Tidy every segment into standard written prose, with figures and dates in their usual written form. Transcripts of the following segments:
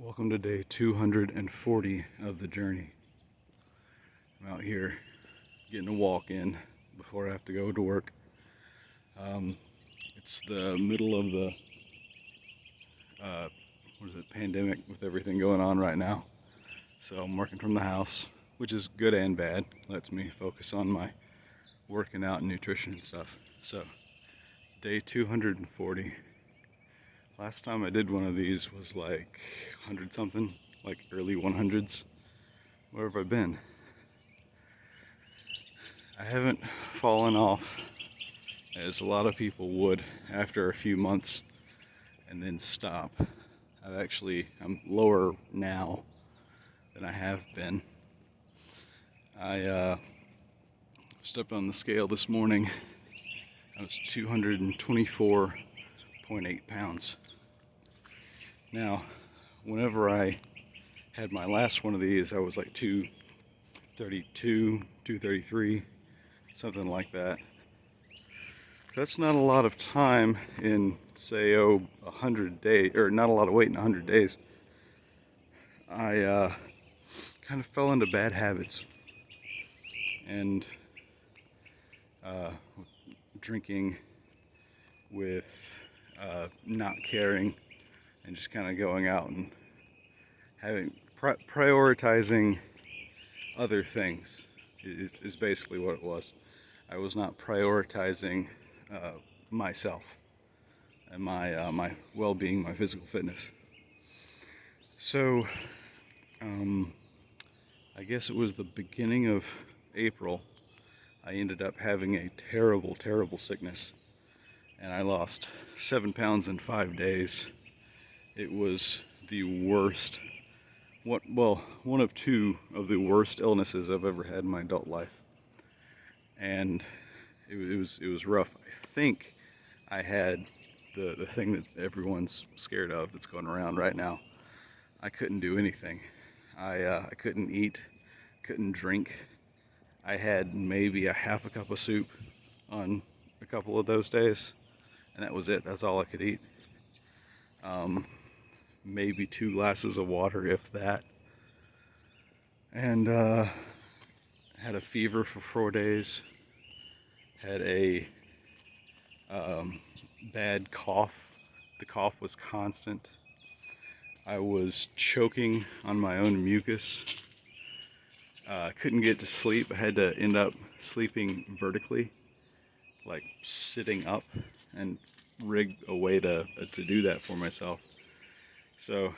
Welcome to day 240 of the journey. I'm out here getting a walk in before I have to go to work. Um, it's the middle of the uh, pandemic with everything going on right now. So I'm working from the house, which is good and bad. Lets me focus on my working out and nutrition and stuff. So day 240. Last time I did one of these was like 100 something, like early 100s. Where have I been? I haven't fallen off as a lot of people would after a few months and then stop. I'm lower now than I have been. I stepped on the scale this morning. I was 224.8 pounds. Now, whenever I had my last one of these, I was like 232, 233, something like that. That's not a lot of time in, say, 100 days, or not a lot of weight in 100 days. I kind of fell into bad habits and uh, drinking with not caring and just kind of going out and prioritizing other things is basically what it was. I was not prioritizing uh, myself and my well-being, my physical fitness. So um, I guess it was the beginning of April. I ended up having a terrible, terrible sickness, and I lost 7 pounds in 5 days. It was the worst. One of two of the worst illnesses I've ever had in my adult life, and it was rough. I think I had the thing that everyone's scared of that's going around right now. I couldn't do anything. I couldn't eat, couldn't drink. I had maybe a half a cup of soup on a couple of those days, and that was it. That's all I could eat. Um, Maybe 2 glasses of water, if that. And had a fever for 4 days. Had a um, bad cough. The cough was constant. I was choking on my own mucus. Couldn't get to sleep. I had to end up sleeping vertically, like sitting up, and rig a way to do that for myself. So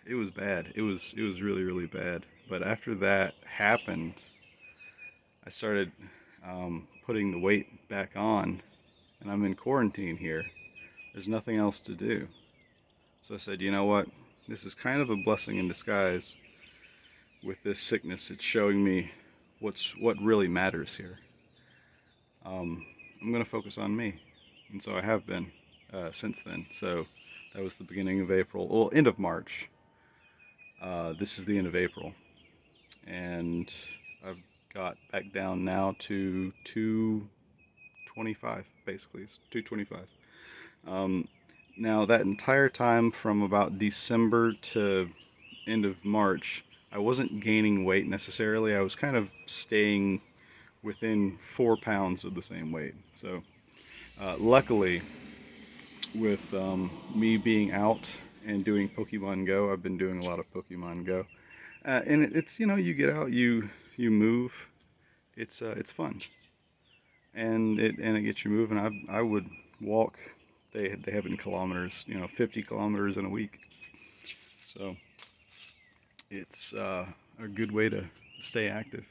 it was bad. It was really, really bad. But after that happened, I started putting the weight back on, and I'm in quarantine here. There's nothing else to do. So I said, you know what? This is kind of a blessing in disguise. With this sickness, it's showing me what really matters here. I'm going to focus on me, and so I have been since then. So that was the beginning of April, well, end of March. This is the end of April, and I've got back down now to 225. Basically, it's 225. Um, Now that entire time from about December to end of March, I wasn't gaining weight necessarily. I was kind of staying within 4 pounds of the same weight. So, luckily, with me being out and doing Pokemon Go, I've been doing a lot of Pokemon Go, and it's you get out, you move, it's fun, and it gets you moving. I would walk. They have it in kilometers, 50 kilometers in a week. So it's a good way to stay active.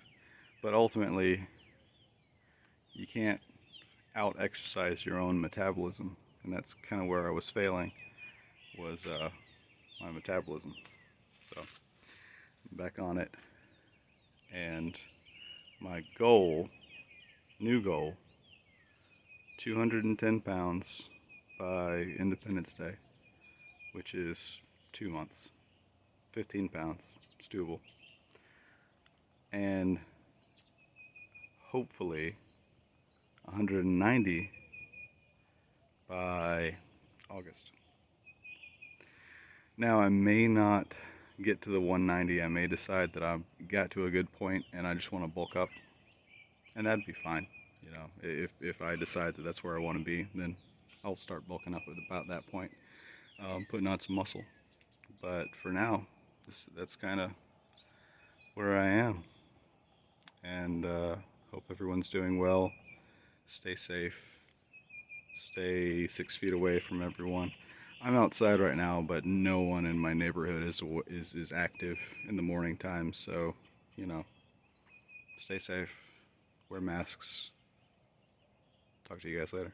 But ultimately, you can't out exercise your own metabolism, and that's kind of where I was failing, was my metabolism. So I'm back on it, and my new goal, 210 pounds by Independence Day, which is 2 months. 15 pounds, it's doable, and hopefully 190 by August. Now, I may not get to the 190, I may decide that I've got to a good point and I just want to bulk up, and that'd be fine. You know, if I decide that that's where I want to be, then I'll start bulking up at about that point, putting on some muscle. But for now, that's kind of where I am, and hope everyone's doing well. Stay safe. Stay 6 feet away from everyone. I'm outside right now, but no one in my neighborhood is active in the morning time. So, you know, stay safe. Wear masks. Talk to you guys later.